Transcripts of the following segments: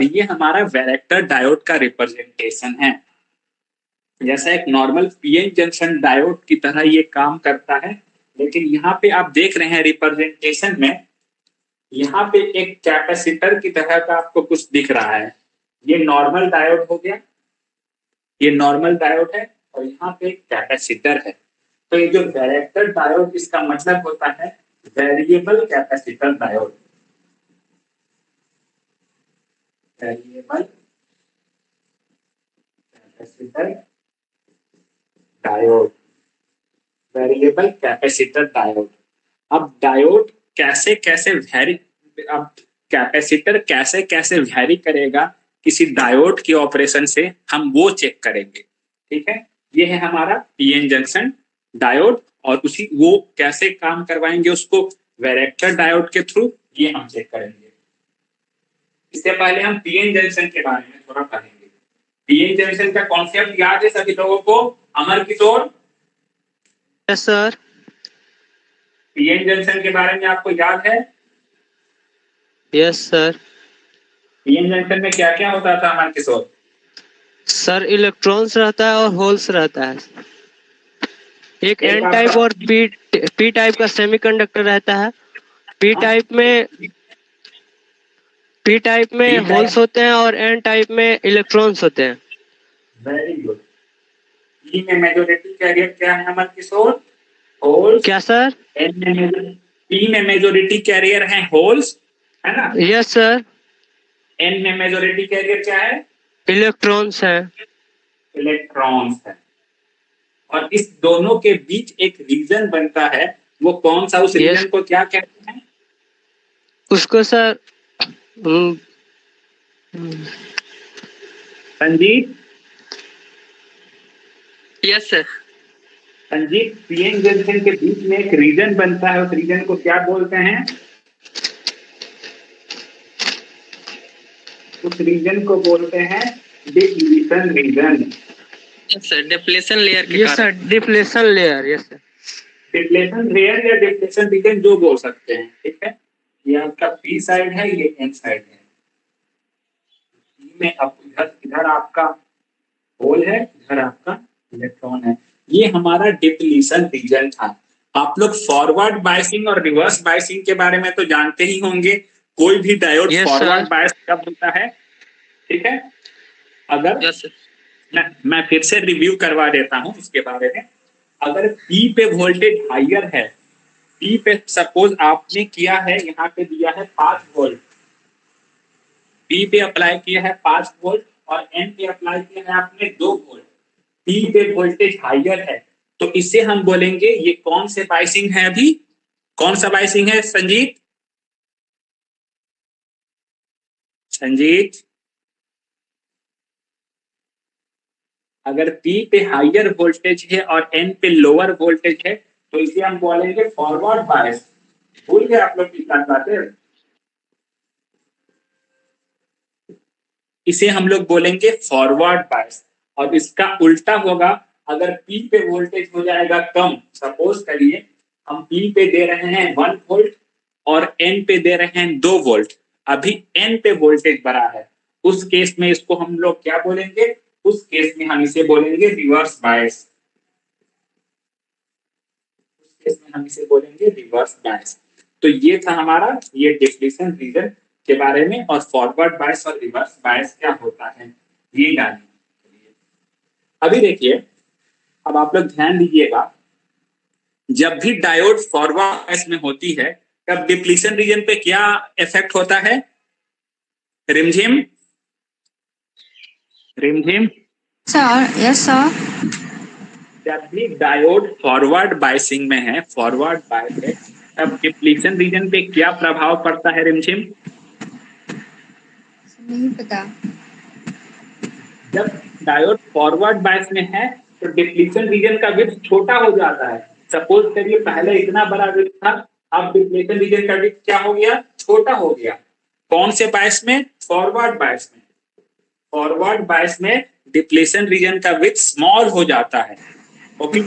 और ये हमारा वैरेक्टर डायोड का रिप्रेजेंटेशन है। जैसा एक नॉर्मल पीएन जंक्शन डायोड की तरह ये काम करता है, लेकिन यहाँ पे आप देख रहे हैं रिप्रेजेंटेशन में, यहाँ पे एक कैपेसिटर की तरह का आपको कुछ दिख रहा है। ये नॉर्मल डायोड हो गया, ये नॉर्मल डायोड है, और यहाँ पे एक कैपेसिटर है। तो ये जो वैरेक्टर डायोड, इसका मतलब होता है variable capacitor diode. Variable capacitor diode, variable capacitor diode. अब डायोड कैसे कैसे वैरी, अब कैपेसिटर कैसे कैसे वैरी करेगा किसी डायोड के ऑपरेशन से, हम वो चेक करेंगे। ठीक है, ये है हमारा पीएन जंक्शन डायोड, और उसी वो कैसे काम करवाएंगे उसको वैरेक्टर डायोड के थ्रू, ये हम चेक करेंगे। इससे पहले हम पीएन जंक्शन के बारे में थोड़ा पढ़ेंगे। पीएन जंक्शन का कॉन्सेप्ट याद है सभी लोगों को? Amar Kishore? Yes sir. PN junction के बारे में आपको याद है? Yes sir. पीएन जंक्शन में क्या क्या होता था अमर किशोर? सर इलेक्ट्रॉन्स रहता है और होल्स रहता है। एक एन आपका टाइप और पी टाइप का सेमीकंडक्टर रहता है। पी टाइप में होल्स होते हैं और एन टाइप में इलेक्ट्रॉन्स होते हैं। Very good. पी में मेजॉरिटी कैरियर क्या है अमर किशोर? होल्स। क्या सर? पी में मेजॉरिटी कैरियर है होल्स, है ना? Yes sir. एन में मेजॉरिटी कैरियर क्या है? इलेक्ट्रॉन्स है। इलेक्ट्रॉन्स है। और इस दोनों के बीच एक रीजन बनता है, वो कौन सा? उस रीजन को क्या कहते हैं? उसको sir Sanjeet? Yes sir. Sanjeet, PN junction के बीच में एक रीजन बनता है, उस रीजन को क्या बोलते हैं? उस रीजन को बोलते हैं depletion region. Yes sir, depletion layer के कारण। Yes sir, depletion layer. Yes sir, depletion layer या डिप्लेशन रीजन जो बोल सकते हैं। ठीक है, ये आपका पी साइड है, ये एन साइड है। पी में अब इधर आपका होल है, इधर आपका इलेक्ट्रॉन है। ये हमारा डिप्लीशन रीजन था। आप लोग फॉरवर्ड बायसिंग और रिवर्स बायसिंग के बारे में तो जानते ही होंगे। कोई भी डायोड फॉरवर्ड बायस कब होता है? ठीक है, अगर मैं फिर से रिव्यू करवा देता हूं इसके बारे में। अगर पी पे वोल्टेज हाइयर है, पी पे सपोज आपने किया है, यहाँ पे दिया है 5 वोल्ट, पी पे अप्लाई किया है 5 वोल्ट, और एन पे अप्लाई किया है आपने 2 वोल्ट। पी पे वोल्टेज हाइयर है, तो इसे हम बोलेंगे ये कौन से बायसिंग है? अभी कौन सा बायसिंग है संजीत? संजीत, अगर पी पे हाइयर वोल्टेज है और एन पे लोअर वोल्टेज है, तो इसे हम बोलेंगे फॉरवर्ड बायस। भूल गए आप लोग कितना बातें? इसे हम लोग बोलेंगे फॉरवर्ड बायस। और इसका उल्टा होगा, अगर पी पे वोल्टेज हो जाएगा कम, सपोज करिए हम पी पे दे रहे हैं 1 वोल्ट और एन पे दे रहे हैं 2 वोल्ट, अभी एन पे वोल्टेज बढ़ा है, उस केस में इसको हम लोग क्या बोलेंगे? उस केस में हम इसे बोलेंगे रिवर्स बायस। उस केस में हम इसे बोलेंगे रिवर्स बायस। तो ये था हमारा ये डिप्लीशन रीजन के बारे में, और फॉरवर्ड बायस और रिवर्स बायस क्या होता है ये जानिए। अभी देखिए, अब आप लोग ध्यान दीजिएगा, जब भी डायोड फॉरवर्ड बायस में होती है, तब डिप्लीशन रीजन पे क्या इफेक्ट होता है? रिमझिम रिमझिम सर। Yes sir. जब भी डायोड फॉरवर्ड बायसिंग में है, फॉरवर्ड बायस है, तब डिप्लीशन रीजन पे क्या प्रभाव पड़ता है रिमझिम? नहीं पता। जब डायोड फॉरवर्ड बायस में है तो डिप्लीशन रीजन का विड्थ छोटा हो जाता है। सपोज करिए पहले इतना बड़ा विड्थ था, अब डिप्लीशन रीजन का विड्थ क्या हो गया? छोटा हो गया। कौन से बायस में? फॉरवर्ड बायस में। फॉरवर्ड बायस में डिप्लीशन रीजन का विड्थ स्मॉल हो जाता है। ओके,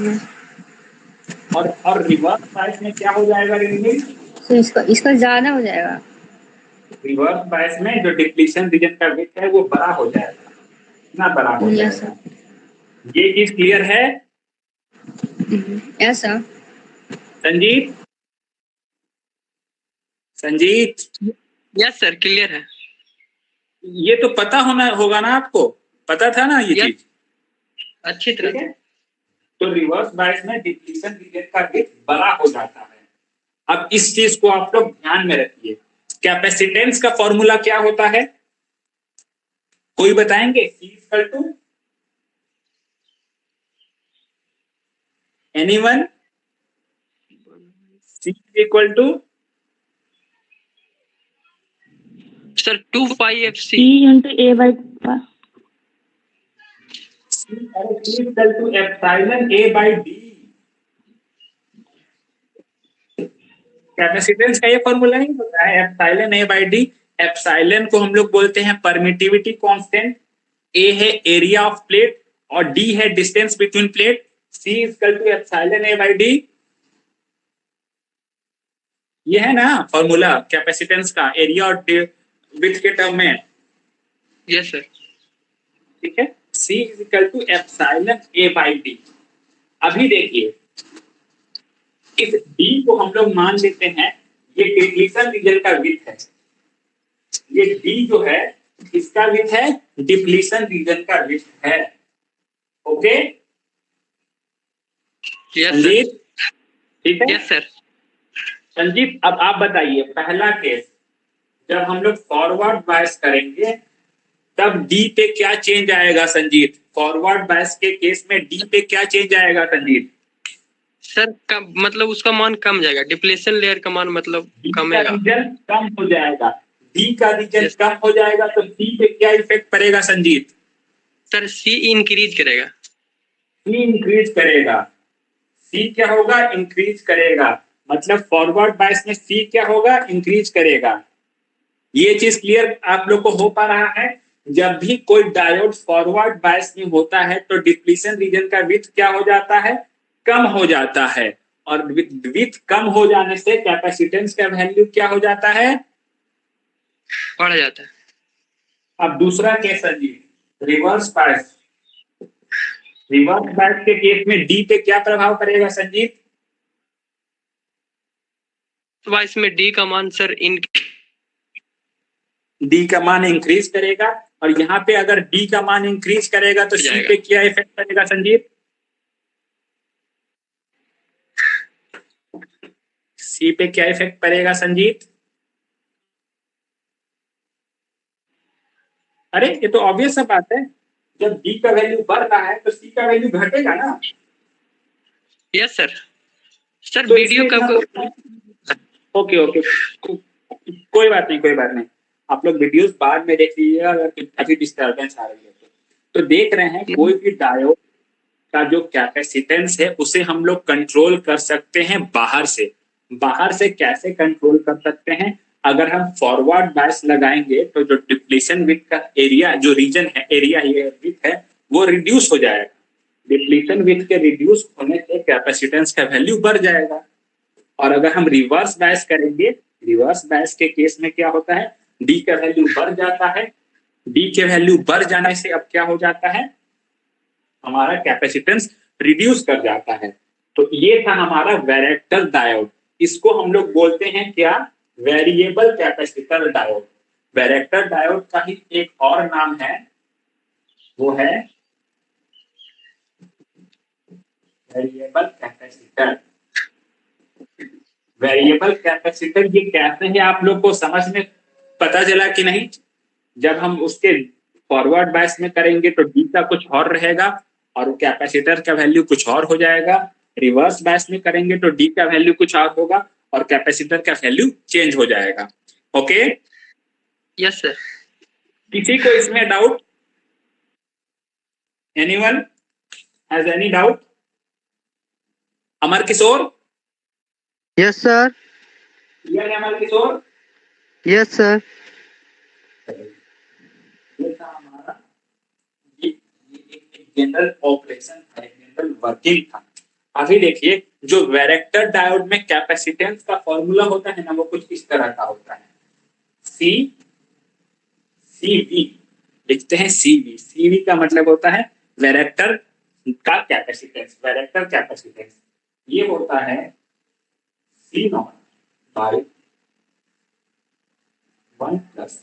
और रिवर्स बायस में क्या हो जाएगा? तो इसका ज्यादा हो जाएगा। रिवर्स बायस में जो डिप्लीशन रीजन का विड्थ है वो बड़ा हो जाएगा, इतना बड़ा हो Yes, जाएगा। sir. ये चीज क्लियर है Yes, sir. Sanjeet? Sanjeet, yes sir, clear है। ये तो पता होना होगा ना आपको, पता था ना ये Yes. चीज? अच्छी ठीक तरह। है, तो रिवर्स बायस में डिप्लीशन रीजन का विड्थ बड़ा हो जाता है। अब इस चीज को आप लोग ध्यान में रखिए। कैपेसिटेंस का फॉर्मूला क्या होता है, कोई बताएंगे? C equal to anyone? C equal to sir 2πfc। P into A by C equal to epsilon A by D। Capacitance का ये फॉर्मूला नहीं होता है, epsilon A by D। Epsilon को हम लोग बोलते हैं परमिटिविटी कांस्टेंट, A है एरिया ऑफ प्लेट और D है distance between plate. C equal to epsilon A by D। ये है ना फॉर्मूला कैपेसिटेंस का, एरिया और विड्थ के टर्म में। Yes sir. ठीक है, C equal to epsilon A by D। अभी देखिए, इस D को हम लोग मान लेते हैं ये डिप्लीशन रीजन का विड्थ है। ये D जो है इसका विड्थ है, डिप्लीशन रीजन का विड्थ है। Okay yes sir. संजीत? ठीक है यस सर। संजीत, अब आप बताइए पहला केस, जब हम लोग फॉरवर्ड बायस करेंगे तब D पे क्या चेंज आएगा संजीत? फॉरवर्ड बायस के केस में D पे क्या चेंज आएगा संजीत? सर मतलब उसका मान कम जाएगा, डिप्लेशन लेयर का मान मतलब D का कमेगा। रीजन कम हो जाएगा। D का रीजन Yes. कम हो जाएगा तो C पे क्या इफेक्ट पड़ेगा संजीत? सर C इंक्रीज करेगा। C इंक्रीज करेगा। C क्या होगा? इंक्रीज करेगा। मतलब फॉरवर्ड बायस में C क्या होगा? इंक्रीज करेगा। ये चीज क्लियर आप लोग को हो पा रहा है? जब भी कोई डायोड फॉरवर्ड बायस में होता है तो डिप्लीशन रीजन का विड्थ क्या हो जाता है? कम हो जाता है। और विड्थ कम हो जाने से कैपेसिटेंस का वैल्यू क्या हो जाता है? बढ़ जाता है। अब दूसरा केस है जी, रिवर्स बायस। रिवर्स बायस के केस में डी पे क्या प्रभाव पड़ेगा संजीत? तो इसमें D का मान सर डी का मान इंक्रीज करेगा। और यहाँ पे अगर डी का मान इंक्रीज करेगा तो सी पे क्या इफेक्ट पड़ेगा संजीत? सी पे क्या इफेक्ट पड़ेगा संजीत? अरे ये तो ऑब्वियस सा बात है, जब डी का वैल्यू बढ़ रहा है तो सी का वैल्यू घटेगा ना। Yes sir. सर तो वीडियो कब? ओके ओके, कोई बात नहीं, कोई बात नहीं। आप लोग वीडियोस बाद में देख लीजिएगा अगर काफी डिस्टर्बेंस आ रही है तो देख रहे हैं कोई भी डायोड का जो कैपेसिटेंस है उसे हम लोग कंट्रोल कर सकते हैं बाहर से। बाहर से कैसे कंट्रोल कर सकते हैं? अगर हम फॉरवर्ड बायस लगाएंगे तो जो डिप्लीशन विड्थ का एरिया, जो रीजन है, एरिया ये विड्थ है, वो रिड्यूस हो जाएगा। डिप्लीशन विड्थ के रिड्यूस होने से कैपेसिटेंस का वैल्यू बढ़ जाएगा। और अगर हम रिवर्स बायस करेंगे, रिवर्स बायस के केस में क्या होता है? डी का वैल्यू बढ़ जाता है। डी के वैल्यू बढ़ जाने से अब क्या हो जाता है? हमारा कैपेसिटेंस रिड्यूस कर जाता है। तो ये था हमारा वैरेक्टर डायोड। इसको हम लोग बोलते हैं क्या? Variable capacitor diode. Varactor diode का ही एक और नाम है, वो है वेरिएबल कैपेसिटर। वेरिएबल कैपेसिटर ये कैसे है आप लोग को समझ में पता चला कि नहीं? जब हम उसके फॉरवर्ड बायस में करेंगे तो डी का कुछ और रहेगा और कैपेसिटर का वैल्यू कुछ और हो जाएगा। रिवर्स बायस में करेंगे तो डी का वैल्यू कुछ और होगा और कैपेसिटर का वैल्यू चेंज हो जाएगा। Okay yes sir. किसी को इसमें doubt? Anyone has any doubt? Amar Kishore? Yes sir. Clear है अमर किशोर? Yes sir. ये था हमारा, ये एक जनरल ऑपरेशन था, जनरल वर्किंग था। अभी देखिए जो वैरेक्टर डायोड में कैपेसिटेंस का फॉर्मूला होता है ना, वो कुछ इस तरह का होता है। CV लिखते हैं। CV का मतलब होता है वैरेक्टर का कैपेसिटेंस। वैरेक्टर कैपेसिटेंस ये होता है C0 बाई 1 प्लस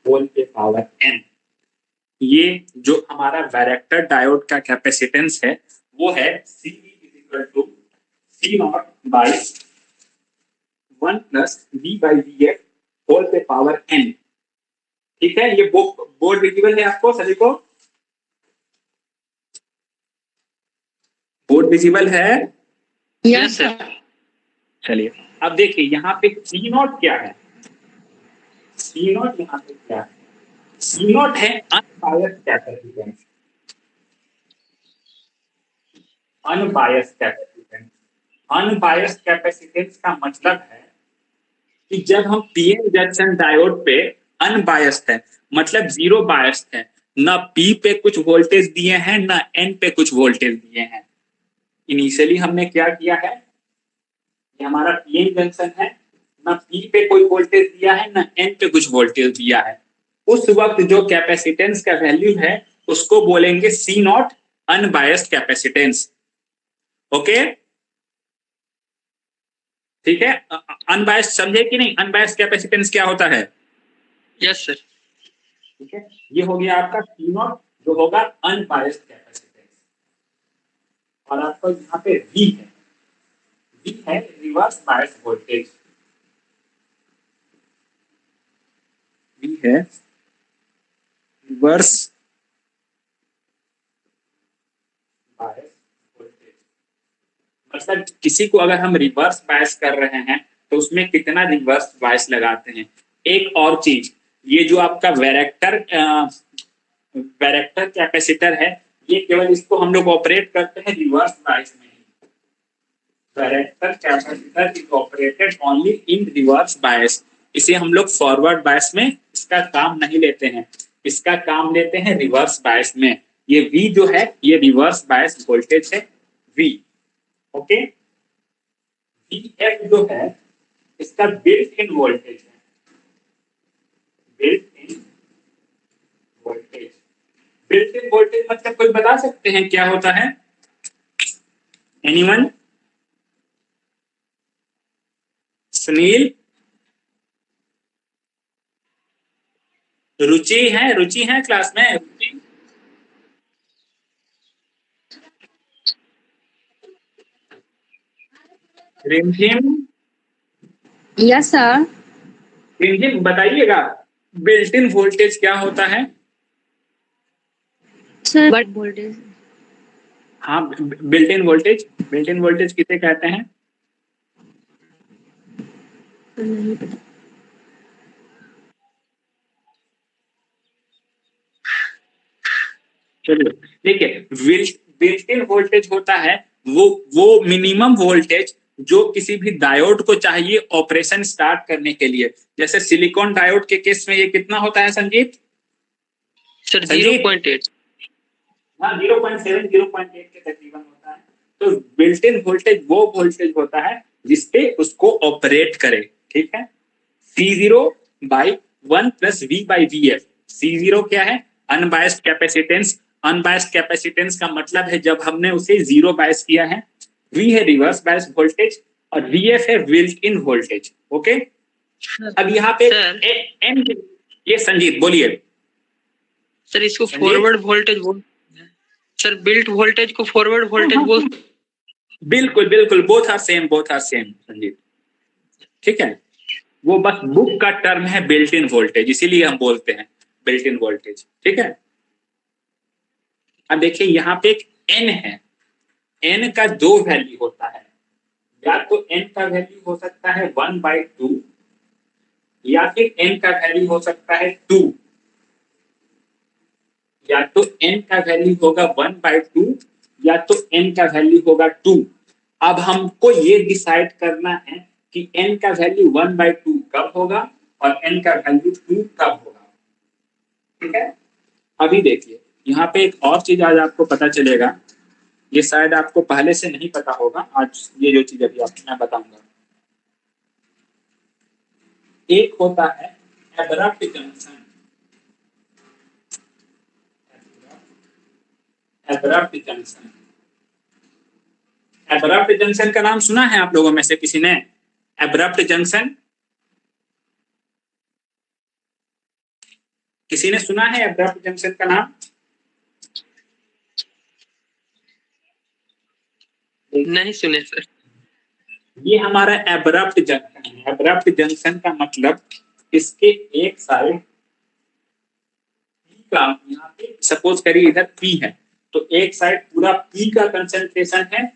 होल पे पावर n। ये जो हमारा वैरेक्टर डायोड का कैपेसिटेंस है वो है CV equal to C0 by 1 plus V by VF whole पे पावर n। ठीक है, ये बोर्ड विजिबल है आपको सभी को? बोर्ड विजिबल है? Yes, sir. चलिए अब देखिए यहाँ पे C0 क्या है। C0 यहाँ पे क्या है? C0 है unbiased capacitance. Unbiased capacitance, unbiased capacitance का मतलब है कि जब हम पीएन जंक्शन डायोड पे अनबायस्ड है मतलब जीरो बायस्ड है, ना पी पे कुछ वोल्टेज दिए हैं ना एन पे कुछ वोल्टेज दिए हैं। इनिशियली हमने क्या किया है, ये हमारा पीएन जंक्शन है, ना पी पे कोई वोल्टेज दिया है ना एन पे कुछ वोल्टेज दिया है। उस वक्त जो कैपेसिटेंस का वैल्यू है उसको बोलेंगे सी नॉट अनबायस्ड कैपेसिटेंस। ओके, ठीक है। अनबायस्ड समझे कि नहीं? अनबायस्ड कैपेसिटेंस क्या होता है? Yes sir. ठीक है, ये हो गया आपका सी नॉट जो होगा अनबायस्ड कैपेसिटेंस। और आपका यहाँ पे वी है रिवर्स बायस वोल्टेज। वी है रिवर्स बायस वोल्टेज। मतलब किसी को अगर हम रिवर्स बायस कर रहे हैं तो उसमें कितना रिवर्स बायस लगाते हैं। एक और चीज, ये जो आपका वैरेक्टर कैपेसिटर है, ये केवल इसको हम लोग ऑपरेट करते हैं रिवर्स बायस में। Varactor capacitor is operated only in reverse bias. इसे हम लोग फॉरवर्ड बायस में इसका काम नहीं लेते हैं, इसका काम लेते हैं रिवर्स बायस में। ये V जो है ये रिवर्स बायस वोल्टेज है V। ओके, VF जो है इसका बिल्ट इन वोल्टेज है। Built in voltage, built in voltage मतलब कोई बता सकते हैं क्या होता है? एनीवन? सुनील, रुचि है क्लास में? रुचि, रिमझिम, Yes, sir. रिमझिम बताइएगा बिल्ट इन वोल्टेज क्या होता है? Sir, what voltage? हाँ, built in voltage, built in voltage किसे कहते हैं? नहीं पता। चलिए देखिए, बिल्ट इन वोल्टेज होता है वो मिनिमम वोल्टेज जो किसी भी डायोड को चाहिए ऑपरेशन स्टार्ट करने के लिए। जैसे सिलिकॉन डायोड के केस में ये कितना होता है संजीत? सर संजीत? 0.8। हाँ, 0.7 0.8 के तकरीबन होता है। तो बिल्ट इन वोल्टेज वो वोल्टेज होता है जिसपे उसको ऑपरेट करे। ठीक है, C0 by 1 plus V by VF। C0 क्या है? Unbiased capacitance. अनबायस्ड कैपेसिटेंस का मतलब है जब हमने उसे जीरो बायस किया है। V है रिवर्स बायस वोल्टेज और VF है बिल्ट इन वोल्टेज। ओके, अब यहाँ पे सर। N, ये संजीत बोलिए। सर इसको संजीत? फॉरवर्ड वोल्टेज बोल, सर बिल्ट वोल्टेज को फॉरवर्ड वोल्टेज बोल। बिल्कुल बिल्कुल, बोथ आर सेम संजीत। ठीक है, वो बस बुक का टर्म है बिल्ट इन वोल्टेज, इसीलिए हम बोलते हैं बिल्ट इन वोल्टेज। ठीक है, अब देखिए यहाँ पे एक N है। N का दो वैल्यू होता है, या तो N का वैल्यू हो सकता है 1/2 या फिर N का वैल्यू हो सकता है 2। या तो N का वैल्यू होगा 1/2 या तो N का वैल्यू होगा 2। अब हमको ये डिसाइड करना है कि N का वैल्यू 1/2 कब होगा और N का वैल्यू 2 कब होगा। ठीक है, अभी देखिए यहाँ पे एक और चीज आज आपको पता चलेगा, ये शायद आपको पहले से नहीं पता होगा, आज ये जो चीज अभी आपको मैं बताऊंगा। एक होता है abrupt junction. Abrupt junction, abrupt junction का नाम सुना है आप लोगों में से किसी ने? एब्रप्ट जंक्शन किसी ने सुना है एब्रप्ट जंक्शन का नाम? नहीं सुने सर। ये हमारा एब्रप्ट जंक्शन है। एब्रप्ट जंक्शन का मतलब इसके एक साइड पी का, यहाँ पे सपोज करिए इधर पी है, तो एक साइड पूरा पी का कंसंट्रेशन है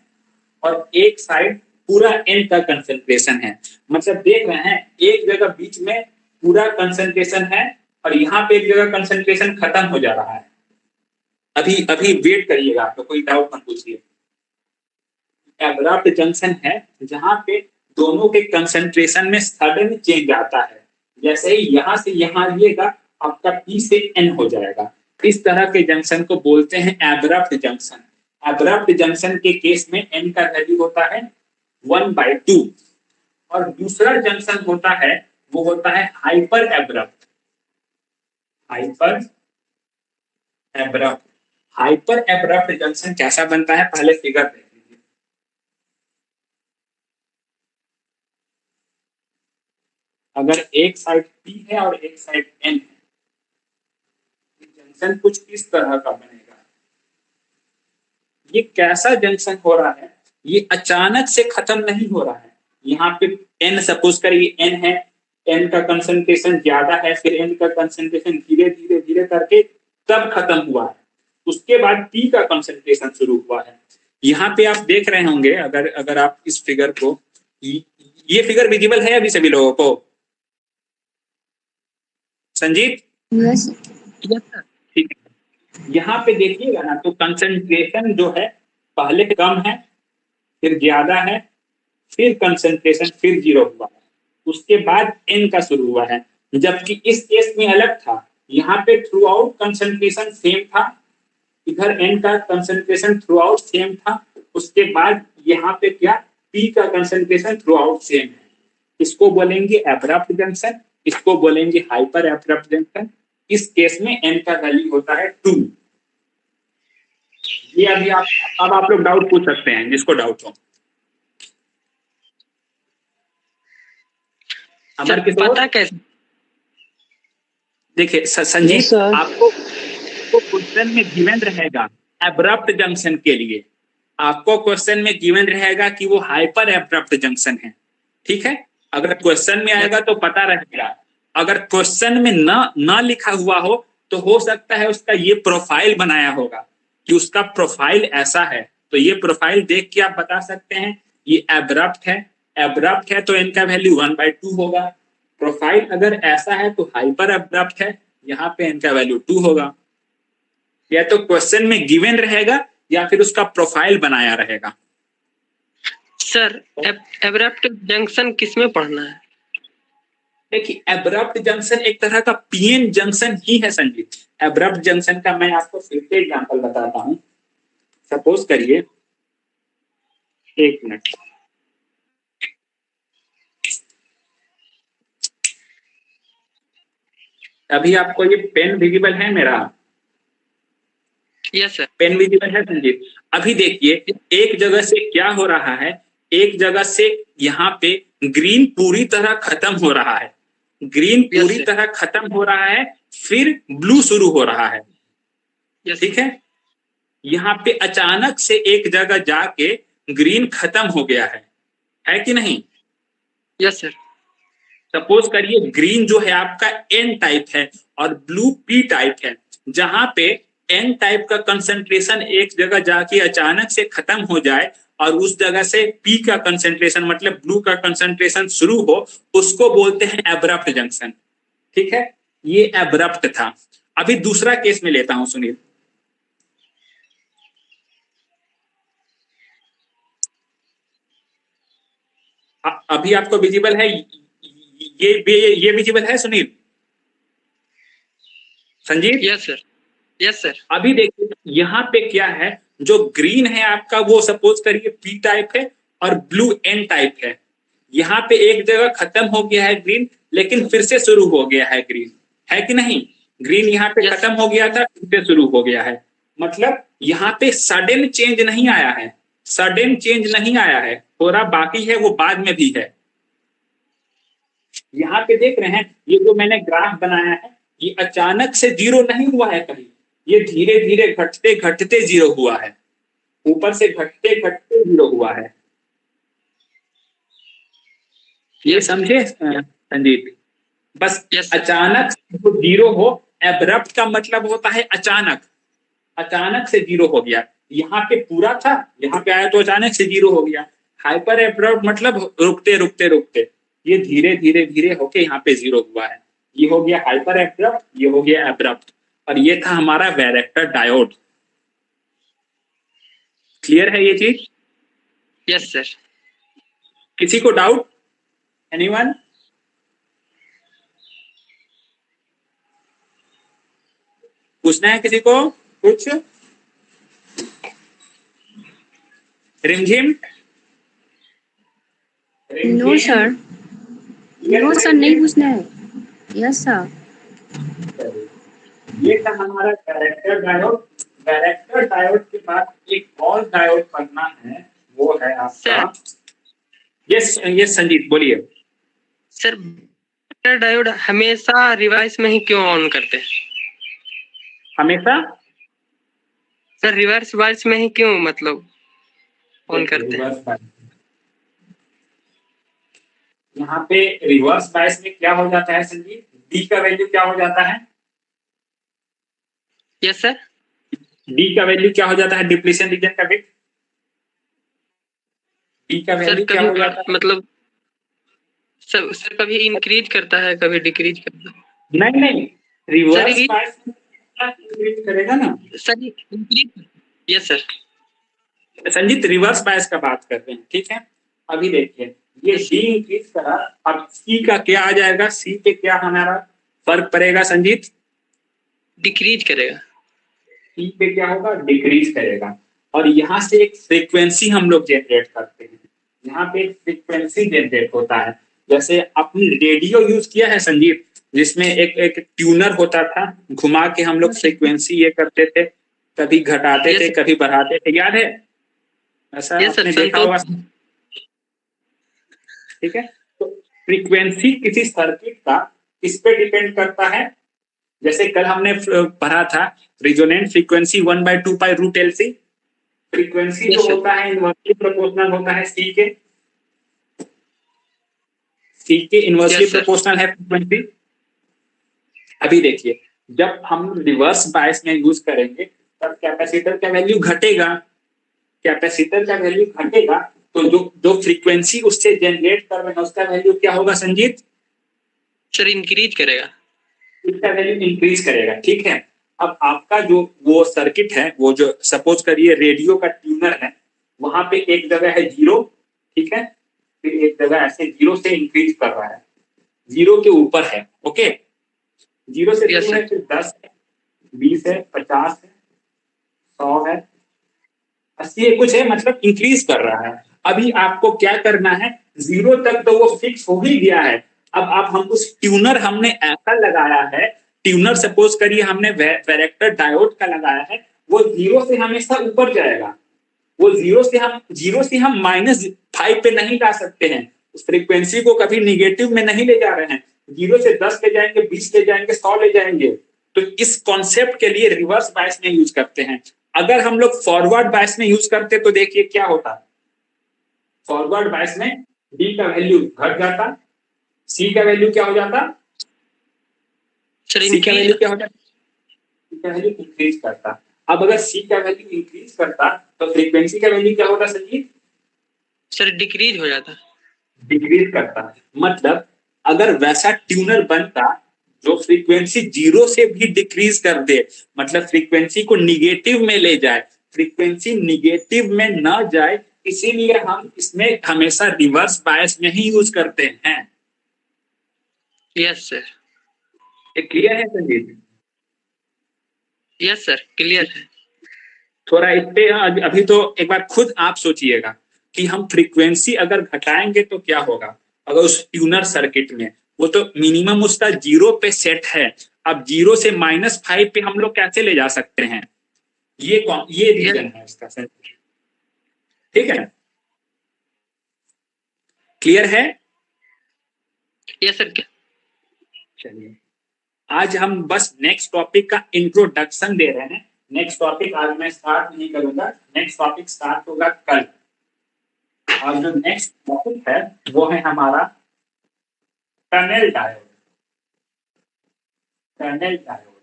और एक साइड पूरा एन का कंसंट्रेशन है। मतलब देख रहे हैं एक जगह बीच में पूरा कंसंट्रेशन है और यहाँ पे एक जगह कंसंट्रेशन खत्म हो जा रहा है। अभी अभी वेट करिएगा, आपको कोई डाउट मत पूछिए। एब्रप्ट जंक्शन है जहां पे दोनों के कंसंट्रेशन में सडन चेंज आता है। जैसे ही यहां से यहां आइएगा आपका पी से एन हो जाएगा। इस तरह के जंक्शन को बोलते हैं एब्रप्ट जंक्शन। एब्रप्ट जंक्शन के केस में एन का वैल्यू होता है 1/2 और दूसरा जंक्शन होता है वो होता है hyper abrupt. Hyper abrupt, hyper abrupt junction कैसा बनता है पहले फिगर देख लीजिए। अगर एक साइड P है और एक साइड N है, जंक्शन कुछ इस तरह का बनेगा। ये कैसा जंक्शन हो रहा है? ये अचानक से खत्म नहीं हो रहा है। यहाँ पे N सपोज करिए N है, N का कंसंट्रेशन ज्यादा है, फिर N का कंसंट्रेशन धीरे धीरे धीरे करके तब खत्म हुआ है। उसके बाद P का कंसंट्रेशन शुरू हुआ है। यहाँ पे आप देख रहे होंगे, अगर अगर आप इस फिगर को, ये फिगर विजिबल है अभी सभी लोगों को? संजीत? Yes yes sir. ठीक है, यहाँ पे देखिएगा ना तो कंसंट्रेशन जो है पहले कम है, फिर ज्यादा है, फिर कंसंट्रेशन फिर जीरो हुआ है, उसके बाद एन का शुरू हुआ है। जबकि इस केस में अलग था, यहाँ पे थ्रू आउट कंसंट्रेशन सेम था, इधर एन का कंसंट्रेशन थ्रू आउट सेम था, उसके बाद यहाँ पे क्या पी का कंसंट्रेशन थ्रू आउट सेम है। इसको बोलेंगे एब्रप्ट जंक्शन, इसको बोलेंगे हाइपर एब्रप्ट जंक्शन। इस केस में एन का वैल्यू होता है 2। ये अभी अब आप लोग डाउट पूछ सकते हैं जिसको डाउट हो। अमर किशोर, पता कैसे? देखिए संजीव, Yes, sir. आपको क्वेश्चन में गिवन रहेगा एब्रप्ट जंक्शन के लिए, आपको क्वेश्चन में गिवन रहेगा कि वो हाइपर एब्रप्ट जंक्शन है। ठीक है, अगर क्वेश्चन में आएगा तो पता रहेगा। अगर क्वेश्चन में ना लिखा हुआ हो तो हो सकता है उसका ये प्रोफाइल बनाया होगा कि उसका प्रोफाइल ऐसा है, तो ये प्रोफाइल देख के आप बता सकते हैं ये एब्रप्ट है। एब्रप्ट है तो इनका वैल्यू 1/2 होगा। प्रोफाइल अगर ऐसा है तो हाइपर एब्रप्ट है, यहाँ पे इनका वैल्यू 2 होगा। या तो क्वेश्चन में गिवन रहेगा या फिर उसका प्रोफाइल बनाया रहेगा। सर एब्रप्ट जंक्शन किस में पढ़ना है? देखिए एब्रप्ट जंक्शन एक तरह का पीएन जंक्शन ही है संजीत। एब्रप्ट जंक्शन का मैं आपको फिर से एग्जांपल बताता हूं। सपोज करिए, एक मिनट, अभी आपको ये पेन विजिबल है मेरा? Yes sir. पेन विजिबल है संजीत? अभी देखिए एक जगह से क्या हो रहा है, एक जगह से यहाँ पे ग्रीन पूरी तरह खत्म हो रहा है, ग्रीन पूरी तरह खत्म हो रहा है, फिर ब्लू शुरू हो रहा है। ठीक है, यहाँ पे अचानक से एक जगह जाके ग्रीन खत्म हो गया है कि नहीं? Yes sir. सपोज करिए ग्रीन जो है आपका एन टाइप है और ब्लू पी टाइप है। जहां पे एन टाइप का कंसंट्रेशन एक जगह जाके अचानक से खत्म हो जाए और उस जगह से पी का कंसंट्रेशन मतलब ब्लू का कंसंट्रेशन शुरू हो, उसको बोलते हैं एब्रप्ट जंक्शन। ठीक है, ये एब्रप्ट था। अभी दूसरा केस में लेता हूं, सुनील। अभी आपको विजिबल है ये विजिबल है Sunil? Sanjeev? Yes sir. Yes sir. अभी देखिए यहाँ पे क्या है, जो ग्रीन है आपका वो सपोज करिए पी टाइप है और ब्लू एन टाइप है। यहाँ पे एक जगह खत्म हो गया है ग्रीन, लेकिन फिर से शुरू हो गया है ग्रीन, है कि नहीं? ग्रीन यहाँ पे Yes. खत्म हो गया था, फिर से शुरू हो गया है। मतलब यहाँ पे सडन चेंज नहीं आया है, सडन चेंज नहीं आया है, थोड़ा बाकी है, वो बाद में भी है। यहाँ पे देख रहे हैं, ये जो मैंने ग्राफ बनाया है, ये अचानक से जीरो नहीं हुआ है कहीं, ये धीरे धीरे घटते घटते जीरो हुआ है, ऊपर से घटते घटते जीरो हुआ है। ये समझे संदीप? बस Yes. अचानक जो जीरो हो, एब्रप्ट का मतलब होता है अचानक, अचानक से जीरो हो गया। यहाँ पे पूरा था, यहाँ पे आया तो अचानक से जीरो हो गया। हाइपर एब्रप्ट मतलब रुकते रुकते रुकते, ये धीरे धीरे धीरे होके यहाँ पे जीरो हुआ है। ये हो गया हाइपर एब्रप्ट, ये हो गया एब्रप्ट, और ये था हमारा वैरेक्टर डायोड। क्लियर है ये चीज? Yes sir. किसी को डाउट? एनीवन? पूछना है किसी को कुछ? रिमझिम? नो सर, नो सर, नहीं पूछना है। Yes sir. ये था हमारा कैरेक्टर डायोड। कैरेक्टर डायोड के बाद एक और डायोड पढ़ना है, वो है आपका। यस यस संजीत बोलिए। सर डायोड हमेशा रिवर्स में ही क्यों ऑन करते हैं? हमेशा सर रिवर्स बायस में ही क्यों मतलब ऑन करते हैं? यहाँ पे रिवर्स बायस में क्या हो जाता है संजीत? डी का वैल्यू क्या हो जाता है? Yes sir. डी का वैल्यू क्या हो जाता है डिप्लीशन रीजन का बिट? डी का सर वैल्यू क्या हो जाता है? मतलब सर कभी इंक्रीज करता है, कभी डिक्रीज करता है। नहीं नहीं, रिवर्स सर बायस इंक्रीज करेगा ना sir, increase. Yes sir. Sanjeet, reverse bias का बात करते हैं, ठीक है? अभी देखिए ये डी इंक्रीज करा, अब सी का क्या आ जाएगा? सी पे क्या हमारा फर्क पड़ेगा संजीत? डिक्रीज करेगा। सी पे क्या होगा? डिक्रीज करेगा। और यहाँ से एक फ्रीक्वेंसी हम लोग जनरेट करते हैं, यहाँ पे एक फ्रीक्वेंसी जनरेट होता है। जैसे आपने रेडियो यूज किया है संजीत, जिसमें एक ट्यूनर होता था, घुमा के हम लोग फ्रीक्वेंसी ये करते थे, कभी घटाते थे कभी बढ़ाते थे, याद है? ऐसा आपने देखा होगा, ठीक है? तो फ्रीक्वेंसी किसी सर्किट का किस पे डिपेंड करता है? जैसे कल हमने पढ़ा था रिजोनेंट फ्रीक्वेंसी 1/2π√LC। फ्रीक्वेंसी जो होता है इनवर्सली प्रोपोर्शनल होता है सी के, सी के इनवर्सली प्रोपोर्शनल है फ्रीक्वेंसी। अभी देखिए जब हम रिवर्स बायस में यूज करेंगे तब कैपेसिटर का वैल्यू घटेगा, कैपेसिटर का वैल्यू घटेगा तो जो फ्रीक्वेंसी उससे जनरेट कर रहे हैं उसका वैल्यू क्या होगा संजीत? सर इंक्रीज करेगा, इसका वैल्यू इंक्रीज करेगा, ठीक है? अब आपका जो वो सर्किट है, वो जो सपोज करिए रेडियो का ट्यूनर है, वहां पे एक जगह है जीरो, ठीक है? फिर एक जगह ऐसे जीरो से इंक्रीज कर रहा है, जीरो के ऊपर है, ओके? जीरो से शुरू है, फिर 10 है, 20 है, 50 है, 100 है, 80 है, कुछ है, मतलब इंक्रीज कर रहा है। अभी आपको क्या करना है, जीरो तक तो वो फिक्स हो ही गया है। अब आप हम उस ट्यूनर हमने ऐसा लगाया है, ट्यूनर सपोज करिए हमने वैरेक्टर डायोड का लगाया है, वो जीरो से हमेशा ऊपर जाएगा, वो जीरो से हम -5 पे नहीं ला सकते हैं, उस फ्रीक्वेंसी को कभी निगेटिव में नहीं ले जा रहे हैं, जीरो से 10 ले जाएंगे, 20 ले जाएंगे, 100 ले जाएंगे। तो इस कॉन्सेप्ट के लिए रिवर्स बायस में यूज करते हैं। अगर हम लोग फॉरवर्ड बायस में यूज करते तो देखिए क्या होता, फॉरवर्ड बायस में डी का वैल्यू घट जाता, सी का वैल्यू क्या हो जाता? सी का वैल्यू क्या हो जाता? सी का वैल्यू इंक्रीज करता। अब अगर सी का वैल्यू इंक्रीज करता तो फ्रीक्वेंसी का वैल्यू क्या होता संजीत? सर डिक्रीज हो जाता, डिक्रीज करता। मतलब अगर वैसा ट्यूनर बनता जो फ्रीक्वेंसी जीरो से भी डिक्रीज कर दे, मतलब फ्रीक्वेंसी को निगेटिव में ले जाए, फ्रीक्वेंसी निगेटिव में ना जाए, इसीलिए हम इसमें हमेशा रिवर्स बायस में ही यूज करते हैं। Yes sir. ये क्लियर है संजीत? यस सर, क्लियर है। थोड़ा इस पे अभी तो एक बार खुद आप सोचिएगा कि हम फ्रीक्वेंसी अगर घटाएंगे तो क्या होगा। अगर उस ट्यूनर सर्किट में वो तो मिनिमम उसका 0 पे सेट है, अब 0 से -5 पे हम लोग कैसे ले जा सकते हैं, ये रीजन है इसका सर। ठीक है, क्लियर है। Yes sir. चलिए, आज हम बस नेक्स्ट टॉपिक का इंट्रोडक्शन दे रहे हैं। नेक्स्ट टॉपिक आज मैं स्टार्ट नहीं करूंगा, नेक्स्ट टॉपिक स्टार्ट होगा कल। और जो नेक्स्ट टॉपिक है वो है हमारा टनल डायोड। टनल डायोड,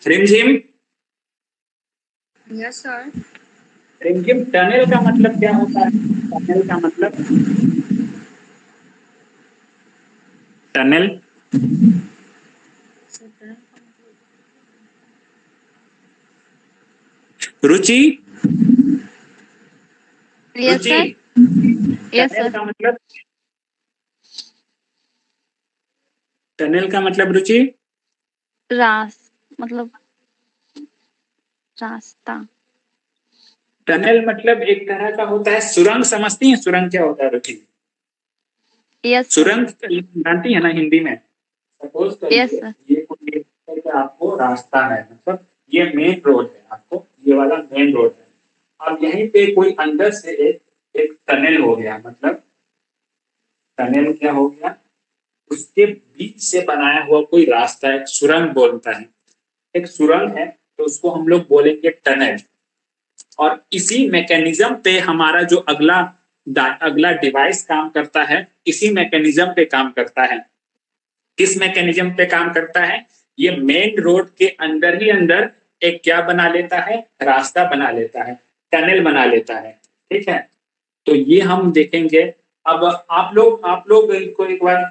रिमझिम यस सर। रिमझिम, टनल का मतलब क्या होता है? टनल का मतलब, टनल रुचि, यस रुचि, सर। Yes tunnel sir. का मतलब, टनल का मतलब रुचि, मतलब रास्ता। टनल मतलब एक तरह का होता है सुरंग। समझती हैं सुरंग क्या होता है रुचि? Yes sir. सुरंग जानती है ना हिंदी में। सपोज यस करिए सर। ये कोई करके आपको रास्ता है, मतलब ये मेन रोड है, आपको ये वाला मेन रोड है। अब यहीं पे कोई अंदर से एक टनल हो गया, मतलब टनल क्या हो गया, उसके बीच से बनाया हुआ कोई रास्ता, एक सुरंग बोलता है। एक सुरंग है तो उसको हम लोग बोलेंगे टनल। और इसी मैकेनिज्म पे हमारा जो अगला डिवाइस काम करता है, इसी मैकेनिज्म पे काम करता है। किस मैकेनिज्म पे काम करता है? ये मेन रोड के अंदर ही अंदर एक क्या बना लेता है, रास्ता बना लेता है, टनल बना लेता है। ठीक है, तो ये हम देखेंगे। अब आप लोग को एक बार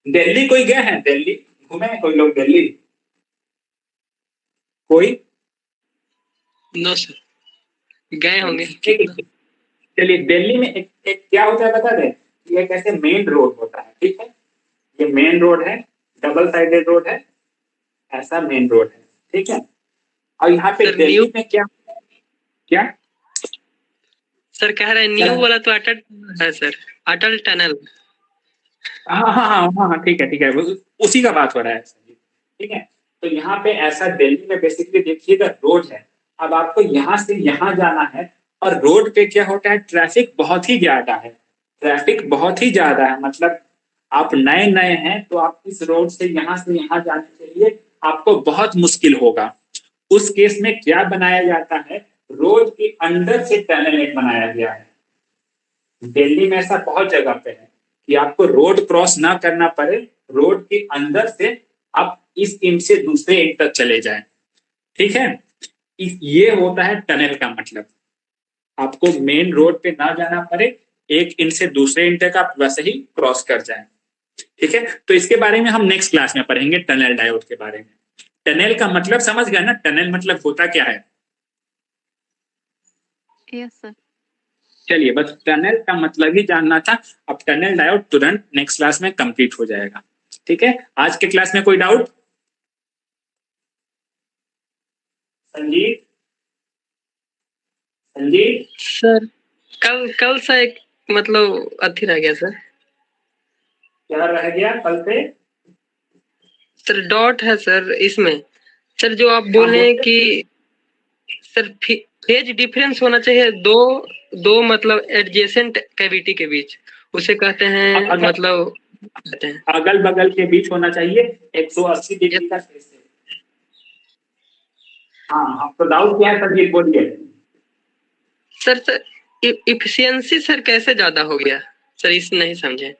दिल्ली कोई गए हैं? दिल्ली घूमे हैं कोई लोग दिल्ली? कोई? नो सर, गए होंगे। चलिए, दिल्ली में एक क्या होता है बता दें। ये कैसे मेन रोड होता है, ठीक है, ये मेन रोड है, डबल साइडेड रोड है, ऐसा मेन रोड है। ठीक है, और यहाँ पे सर न्यू, दिल्ली में क्या क्या सर कह रहे हैं न्यू सर? वाला तो अटल है सर, अटल टनल। हाँ हाँ हाँ हाँ हाँ, ठीक है ठीक है, उसी का बात हो रहा है। ठीक है, तो यहाँ पे ऐसा दिल्ली में बेसिकली देखिएगा रोड है। अब आपको यहाँ से यहाँ जाना है, और रोड पे क्या होता है, ट्रैफिक बहुत ही ज्यादा है। ट्रैफिक बहुत ही ज्यादा है, मतलब आप नए नए हैं तो आप इस रोड से यहाँ जाने के लिए आपको बहुत मुश्किल होगा। उस केस में क्या बनाया जाता है, रोड के अंदर से टनल एक बनाया गया है। दिल्ली में ऐसा बहुत जगह पे है कि आपको रोड क्रॉस ना करना पड़े, रोड के अंदर से आप इस इंड से दूसरे इंड तक चले जाएं। ठीक है, ये होता है टनल का मतलब। आपको मेन रोड पे ना जाना पड़े, एक इंड से दूसरे इंड तक आप वैसे ही क्रॉस कर जाएं। ठीक है, तो इसके बारे में हम नेक्स्ट क्लास में पढ़ेंगे, टनल डायोड के बारे में। टनल का मतलब समझ गया ना, टनल मतलब होता क्या है? Yes sir. चलिए, बस टनल का मतलब ही जानना था। अब टनल डायोड तुरंत नेक्स्ट क्लास में कंप्लीट हो जाएगा। ठीक है, आज के क्लास में कोई डाउट? संजीत, संजीत, सर कल कल से एक मतलब अथी रह गया सर। क्या रह गया कल से? सर डॉट है सर इसमें। सर जो आप हाँ बोले बोलिए। कि सर फेज डिफरेंस होना चाहिए दो दो मतलब एडजेसेंट कैविटी के बीच, उसे कहते हैं अगर मतलब कहते हैं। अगल बगल के बीच होना चाहिए 180 डिग्री का फेज से। हाँ, आपको डाउट क्या है संजीत, बोलिए। सर सर इफिशियंसी सर कैसे ज्यादा हो गया सर, इस नहीं समझे।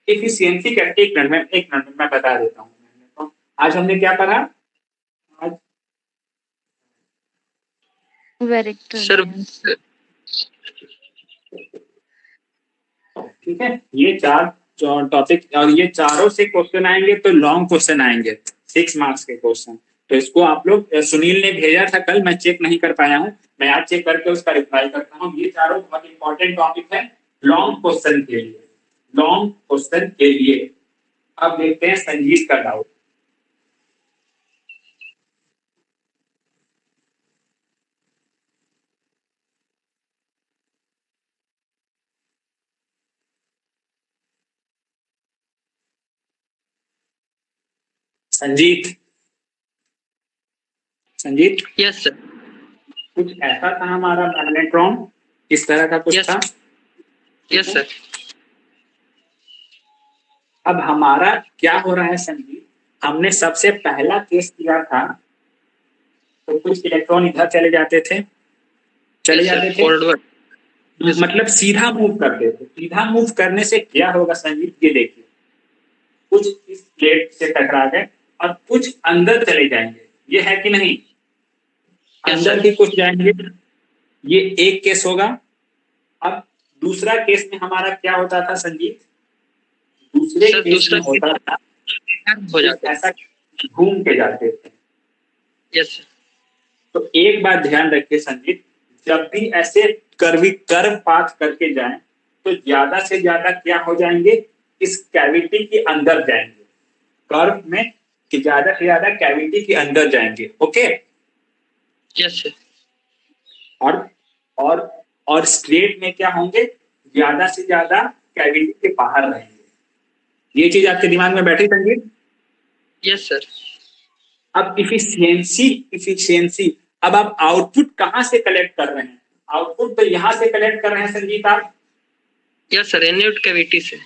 एफिशिएंसी का एक मिनट में मैं बता देता हूँ। आज हमने क्या पढ़ा? आज सर ठीक है, ये चार टॉपिक, और ये चारों से क्वेश्चन आएंगे तो लॉन्ग क्वेश्चन आएंगे, 6 मार्क्स के क्वेश्चन। तो इसको आप लोग, सुनील ने भेजा था कल, मैं चेक नहीं कर पाया हूँ, मैं आज चेक करके उसका रिप्लाई करता हूँ। ये चारों बहुत इंपॉर्टेंट टॉपिक है लॉन्ग क्वेश्चन के लिए, लॉन्ग क्वेश्चन के लिए। अब देखते हैं संजीत का doubt. Sanjeet, Sanjeet, yes sir. कुछ ऐसा था हमारा मैग्नेट्रॉन, इस तरह का कुछ Yes. था। Yes sir. अब हमारा क्या हो रहा है संजीत, हमने सबसे पहला केस किया था तो कुछ इलेक्ट्रॉन इधर चले जाते थे, चले जाते थे, फॉरवर्ड। Yes, sir. मतलब सीधा मूव करते थे। सीधा मूव करने से क्या होगा संजीत, ये देखिए, कुछ इस प्लेट से टकरा गए और कुछ अंदर चले जाएंगे, ये है कि नहीं? अंदर भी कुछ जाएंगे, ये एक केस होगा। अब दूसरा केस में हमारा क्या होता था संजीत, दूसरे सर, केस दूसरा में होता था हो जाता है। ऐसा घूम के जाते थे। Yes sir. तो एक बात ध्यान रखिए संजीत, जब भी ऐसे कर्व पाथ करके जाएं तो ज्यादा से ज्यादा क्या हो जाएंगे, इस कैविटी के अंदर जाएंगे, कर्व में कि ज्यादा से ज्यादा कैविटी के अंदर जाएंगे। Okay, yes sir. और स्ट्रेट में क्या होंगे, ज्यादा से ज्यादा कैविटी के बाहर रहेंगे। ये चीज आपके दिमाग में बैठी संजीत? Yes sir. अब इफिशियंसी, अब आप आउटपुट कहां से कलेक्ट कर रहे हैं? आउटपुट तो यहां से कलेक्ट कर रहे हैं संजीत आप। यस सर, इनवर्ट कैविटी से।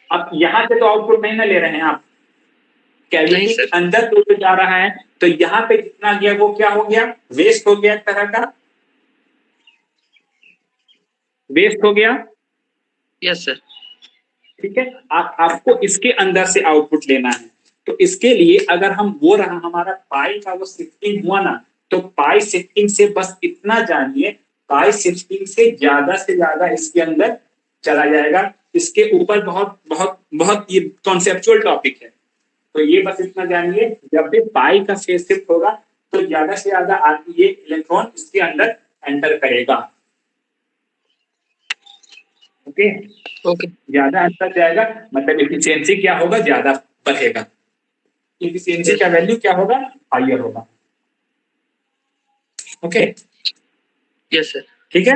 अब यहां से तो आउटपुट नहीं ना ले रहे हैं आप, कैविटी के अंदर तो जा रहा है, तो यहाँ पे जितना गया वो क्या हो गया, वेस्ट हो गया, एक तरह का वेस्ट हो गया। Yes sir. ठीक है, आपको इसके अंदर से आउटपुट लेना है, तो इसके लिए अगर हम वो रहा हमारा पाई का वो शिफ्टिंग हुआ ना, तो पाई शिफ्टिंग से बस इतना जानिए, पाई शिफ्टिंग से ज्यादा इसके अंदर चला जाएगा। इसके ऊपर बहुत बहुत बहुत ये कॉन्सेप्चुअल टॉपिक है, तो ये बस इतना जानिए, जब भी पाई का फेज शिफ्ट होगा तो ज्यादा से ज्यादा ये इलेक्ट्रॉन इसके अंदर एंटर करेगा। Okay, okay. ज्यादा अंदर जाएगा मतलब एफिशिएंसी क्या होगा, ज्यादा बढ़ेगा, एफिशिएंसी का वैल्यू क्या होगा, हाइयर होगा। Okay, yes sir. ठीक है।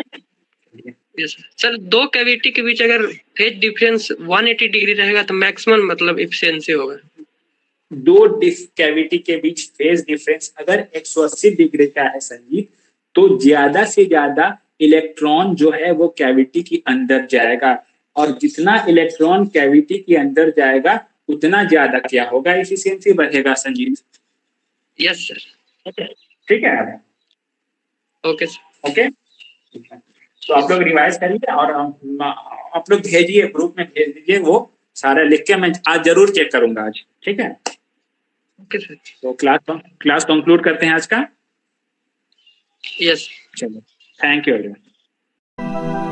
यस सर, दो कैविटी के बीच अगर फेज डिफरेंस 180 डिग्री रहेगा तो मैक्सिमम मतलब एफिशिएंसी होगा। दो कैविटी के बीच फेज डिफरेंस अगर 180 डिग्री का है संजीत, तो ज्यादा से ज्यादा इलेक्ट्रॉन जो है वो कैविटी के अंदर जाएगा, और जितना इलेक्ट्रॉन कैविटी के अंदर जाएगा उतना ज्यादा क्या होगा, एफिशिएंसी बढ़ेगा संजीत। Yes sir. ठीक है, ओके, ओके तो आप लोग रिवाइज करिए और आप लोग भेजिए, ग्रुप में भेज दीजिए, वो सारा लिख के मैं आज जरूर चेक करूंगा आज। ठीक है, ओके सर। तो क्लास कंक्लूड करते हैं आज का। यस। चलो, थैंक यू एवरीवन।